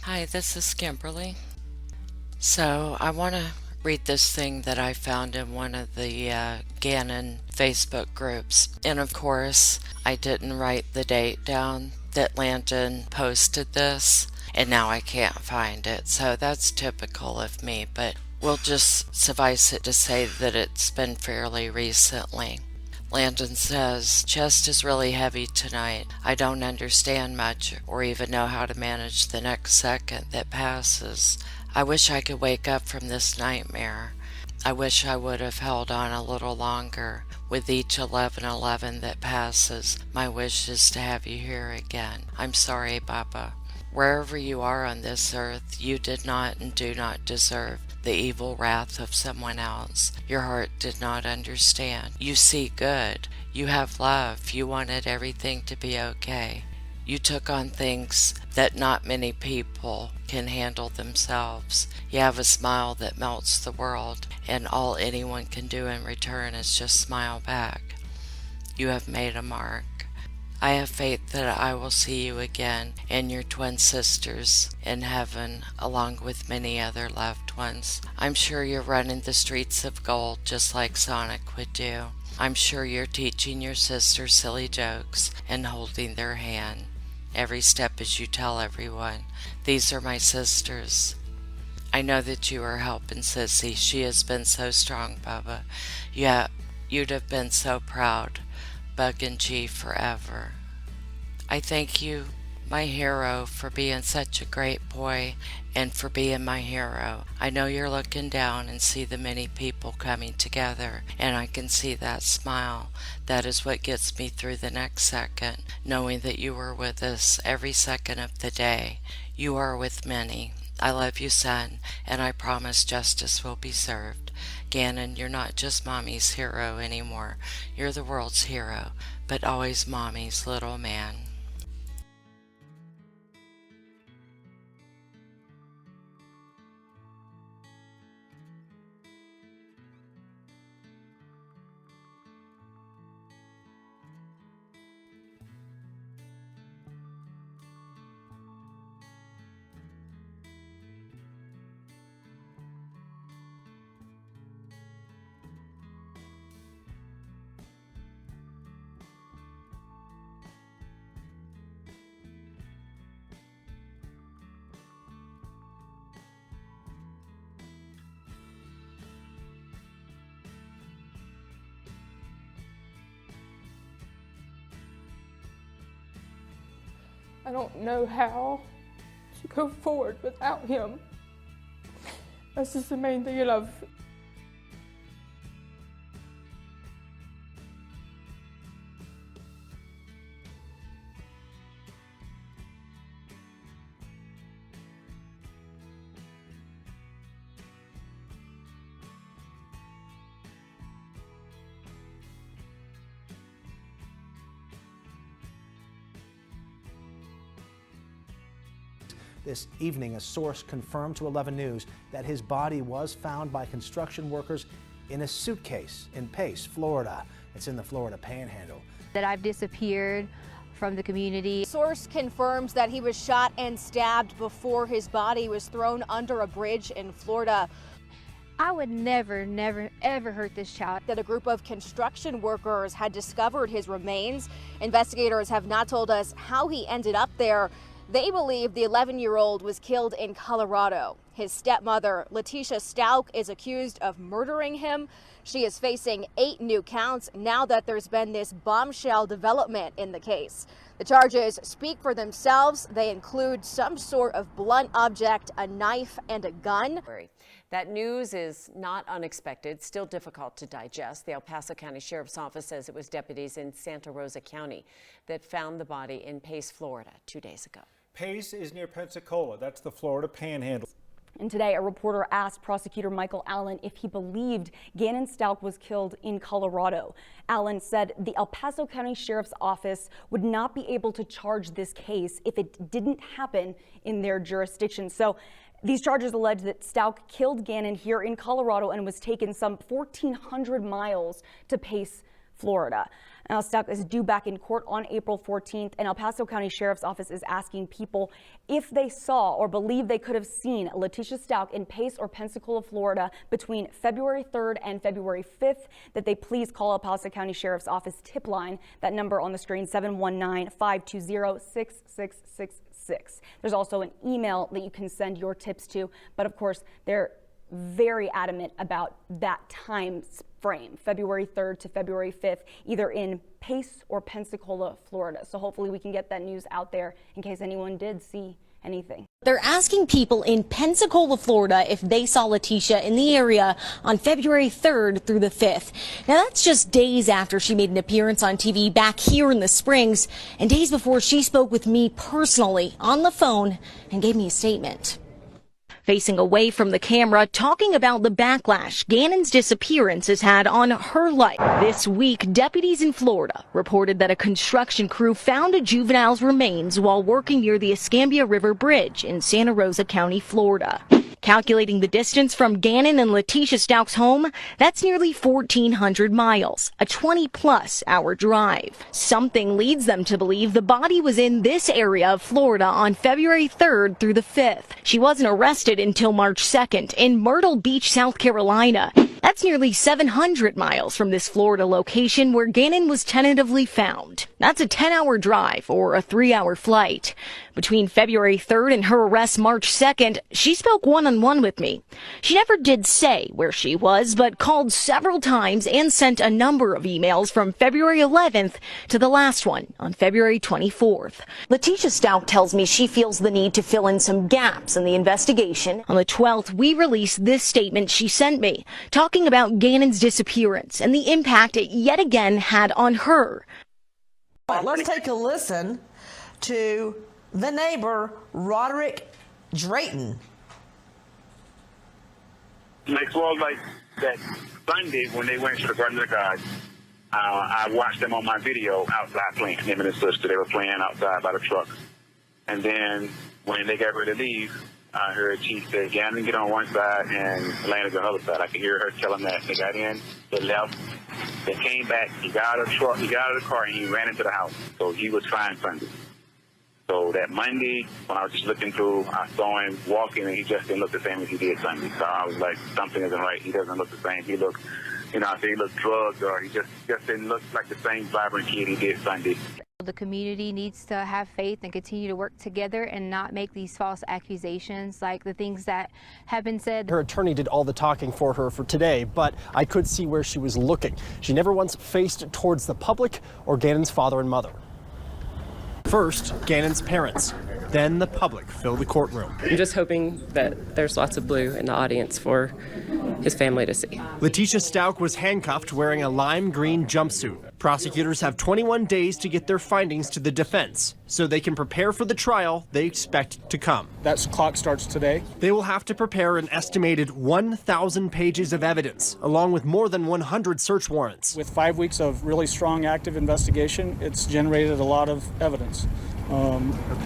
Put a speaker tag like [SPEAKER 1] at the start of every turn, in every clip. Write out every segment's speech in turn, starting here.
[SPEAKER 1] Hi, this is Kimberly. So I want to read this thing that I found in one of the Gannon Facebook groups. And of course, I didn't write the date down that Landon posted this, and now I can't find it. So that's typical of me, but we'll just suffice it to say that it's been fairly recently. Landon says, chest is really heavy tonight. I don't understand much or even know how to manage the next second that passes. I wish I could wake up from this nightmare. I wish I would have held on a little longer. With each 11:11 that passes, my wish is to have you here again. I'm sorry, Baba. Wherever you are on this earth, you did not and do not deserve the evil wrath of someone else. Your heart did not understand. You see good. You have love. You wanted everything to be okay. You took on things that not many people can handle themselves. You have a smile that melts the world, and all anyone can do in return is just smile back. You have made a mark. I have faith that I will see you again and your twin sisters in heaven, along with many other loved ones. I'm sure you're running the streets of gold just like Sonic would do. I'm sure you're teaching your sisters silly jokes and holding their hand every step as you tell everyone, these are my sisters. I know that you are helping Sissy. She has been so strong, Bubba. Yeah, you'd have been so proud. 𝓵𝓸𝓮 forever. I thank you, my hero, for being such a great boy and for being my hero. I know you're looking down and see the many people coming together, and I can see that smile. That is what gets me through the next second, knowing that you are with us every second of the day. You are with many. I love you, son, and I promise justice will be served. Gannon, you're not just Mommy's hero anymore. You're the world's hero, but always Mommy's little man.
[SPEAKER 2] I don't know how to go forward without him. That's just the main thing I love.
[SPEAKER 3] This evening, a source confirmed to 11 News that his body was found by construction workers in a suitcase in Pace, Florida. It's in the Florida Panhandle.
[SPEAKER 4] That I've disappeared from the community.
[SPEAKER 5] Source confirms that he was shot and stabbed before his body was thrown under a bridge in Florida.
[SPEAKER 4] I would never, ever hurt this child.
[SPEAKER 5] That a group of construction workers had discovered his remains. Investigators have not told us how he ended up there. They believe the 11-year-old was killed in Colorado. His stepmother, Letecia Stauch, is accused of murdering him. She is facing 8 new counts now that there's been this bombshell development in the case. The charges speak for themselves. They include some sort of blunt object, a knife, and a gun.
[SPEAKER 6] That news is not unexpected, still difficult to digest. The El Paso County Sheriff's Office says it was deputies in Santa Rosa County that found the body in Pace, Florida, 2 days ago.
[SPEAKER 7] Pace is near Pensacola. That's the Florida Panhandle.
[SPEAKER 8] And today, a reporter asked prosecutor Michael Allen if he believed Gannon Stauch was killed in Colorado. Allen said the El Paso County Sheriff's Office would not be able to charge this case if it didn't happen in their jurisdiction. So these charges allege that Stauch killed Gannon here in Colorado and was taken some 1,400 miles to Pace, Florida. Now, Stauch is due back in court on April 14th, and El Paso County Sheriff's Office is asking people if they saw or believe they could have seen Letecia Stauch in Pace or Pensacola, Florida between February 3rd and February 5th, that they please call El Paso County Sheriff's Office tip line. That number on the screen, 719-520-6666. There's also an email that you can send your tips to, but of course, they're very adamant about that time frame, February 3rd to February 5th, either in Pace or Pensacola, Florida. So hopefully we can get that news out there in case anyone did see anything.
[SPEAKER 9] They're asking people in Pensacola, Florida, if they saw Letecia in the area on February 3rd through the 5th. Now, that's just days after she made an appearance on TV back here in the Springs, and days before she spoke with me personally on the phone and gave me a statement. Facing away from the camera, talking about the backlash Gannon's disappearance has had on her life. This week, deputies in Florida reported that a construction crew found a juvenile's remains while working near the Escambia River Bridge in Santa Rosa County, Florida. Calculating the distance from Gannon and Letecia Stauch's home, that's nearly 1,400 miles, a 20-plus hour drive. Something leads them to believe the body was in this area of Florida on February 3rd through the 5th. She wasn't arrested until March 2nd in Myrtle Beach, South Carolina. That's nearly 700 miles from this Florida location where Gannon was tentatively found. That's a 10-hour drive or a 3-hour flight. Between February 3rd and her arrest March 2nd, she spoke one-on-one with me. She never did say where she was, but called several times and sent a number of emails from February 11th to the last one on February 24th. Letecia Stauch tells me she feels the need to fill in some gaps in the investigation. On the 12th, we released this statement she sent me, talking about Gannon's disappearance and the impact it yet again had on her.
[SPEAKER 10] Let's take a listen to the neighbor, �11.
[SPEAKER 11] Like, well, like that Sunday when they went to the Garden of God, I watched them on my video outside playing. Him and his sister, they were playing outside by the truck. And then when they got ready to leave, I heard Chief say, Gannon, get on one side and Ladder on the other side. I could hear her tell them that. They got in, they left, they came back, he got out of the truck, he got out of the car, and he ran into the house. So he was fine Sunday. So that Monday, when I was just looking through, I saw him walking, and he just didn't look the same as he did Sunday. So I was like, something isn't right. He doesn't look the same. He looked, I say he looked drugged, or he just didn't look like the same vibrant kid he did Sunday.
[SPEAKER 4] The community needs to have faith and continue to work together and not make these false accusations like the things that have been said.
[SPEAKER 12] Her attorney did all the talking for her for today, but I could see where she was looking. She never once faced towards the public or Gannon's father and mother. First, Gannon's parents, then the public fill the courtroom.
[SPEAKER 13] I'm just hoping that there's lots of blue in the audience for his family to see.
[SPEAKER 12] Letecia Stauch was handcuffed wearing a lime green jumpsuit. Prosecutors have 21 days to get their findings to the defense so they can prepare for the trial they expect to come.
[SPEAKER 7] That clock starts today.
[SPEAKER 12] They will have to prepare an estimated 1,000 pages of evidence, along with more than 100 search warrants.
[SPEAKER 7] With 5 weeks of really strong active investigation, it's generated a lot of evidence.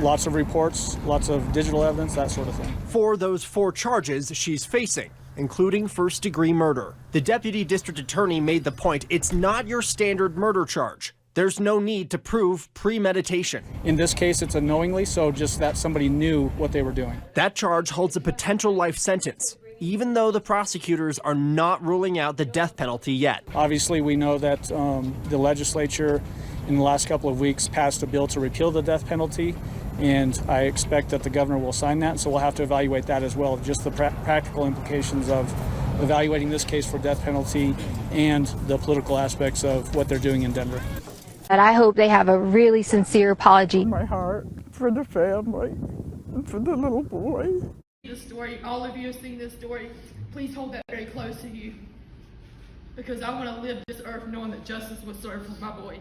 [SPEAKER 7] Lots of reports, lots of digital evidence, that sort of thing.
[SPEAKER 12] For those 4 charges she's facing, including first-degree murder. The deputy district attorney made the point it's not your standard murder charge. There's no need to prove premeditation.
[SPEAKER 7] In this case, it's a knowingly, so just that somebody knew what they were doing.
[SPEAKER 12] That charge holds a potential life sentence, even though the prosecutors are not ruling out the death penalty yet.
[SPEAKER 7] Obviously, we know that the legislature in the last couple of weeks passed a bill to repeal the death penalty, and I expect that the governor will sign that, so we'll have to evaluate that as well, just the practical implications of evaluating this case for death penalty and the political aspects of what they're doing in Denver.
[SPEAKER 4] And I hope they have a really sincere apology.
[SPEAKER 2] My heart for the family and for the little boy.
[SPEAKER 14] The story, all of you have seen this story, please hold that very close to you, because I want to live this earth knowing that justice was served for my boy.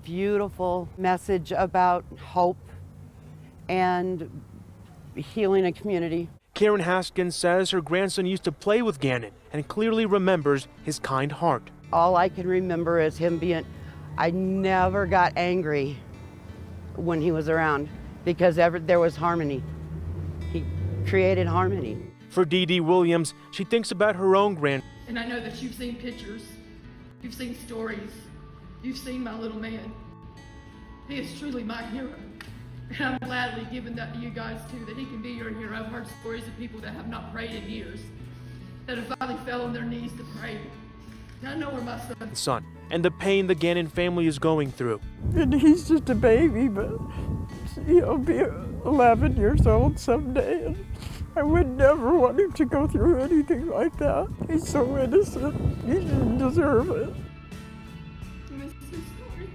[SPEAKER 15] Beautiful message about hope and healing a community.
[SPEAKER 16] Karen Haskins says her grandson used to play with Gannon and clearly remembers his kind heart.
[SPEAKER 15] All I can remember is him being, I never got angry when he was around because there was harmony. He created harmony.
[SPEAKER 16] For Dee Dee Williams, she thinks about her own grandson.
[SPEAKER 14] And I know that you've seen pictures You've seen stories. You've seen my little man. He is truly my hero. And I'm gladly giving that to you guys too, that he can be your hero. I've heard stories of people that have not prayed in years, that have finally fell on their knees to pray. And I know where my
[SPEAKER 16] son and the pain the Gannon family is going through.
[SPEAKER 2] And he's just a baby, but he'll be 11 years old someday. And I would never want him to go through anything like that. He's so innocent. He didn't deserve it.
[SPEAKER 14] This is his story.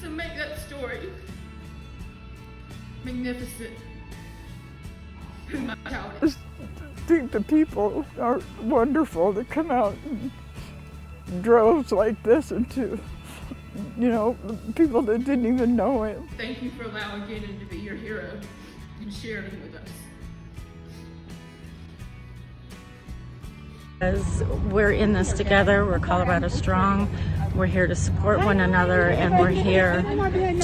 [SPEAKER 14] So make that story magnificent. Who my child is.
[SPEAKER 2] I think the people are wonderful that come out in droves like this and to, you know, people that didn't even know him.
[SPEAKER 14] Thank you for allowing Gannon to be your hero and sharing with us.
[SPEAKER 17] As we're in this together, we're Colorado Strong. We're here to support one another, and we're here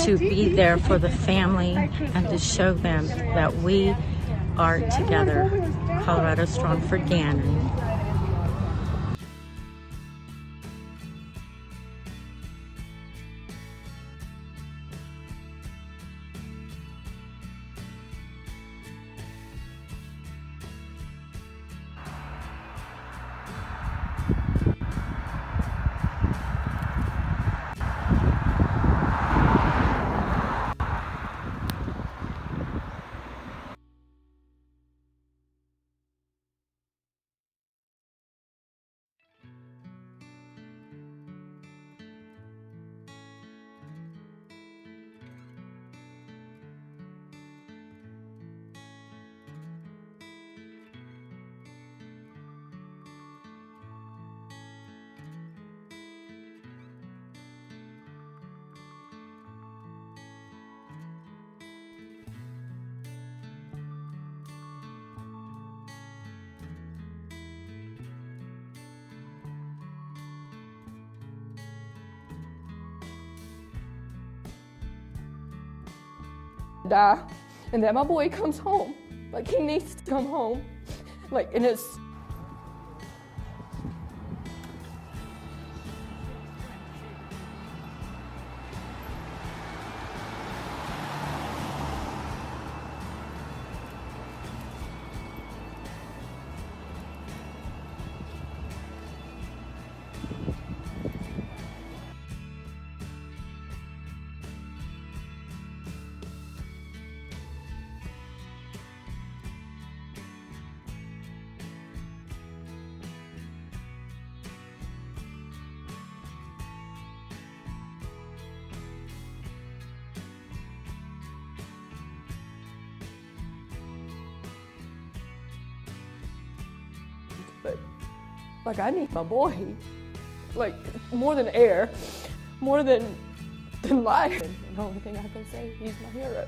[SPEAKER 17] to be there for the family and to show them that we are together. Colorado Strong for Gannon.
[SPEAKER 2] Die, and then my boy comes home. Like, he needs to come home. Like, and it's like, I need my boy, like, more than air, more than life. And the only thing I can say, he's my hero.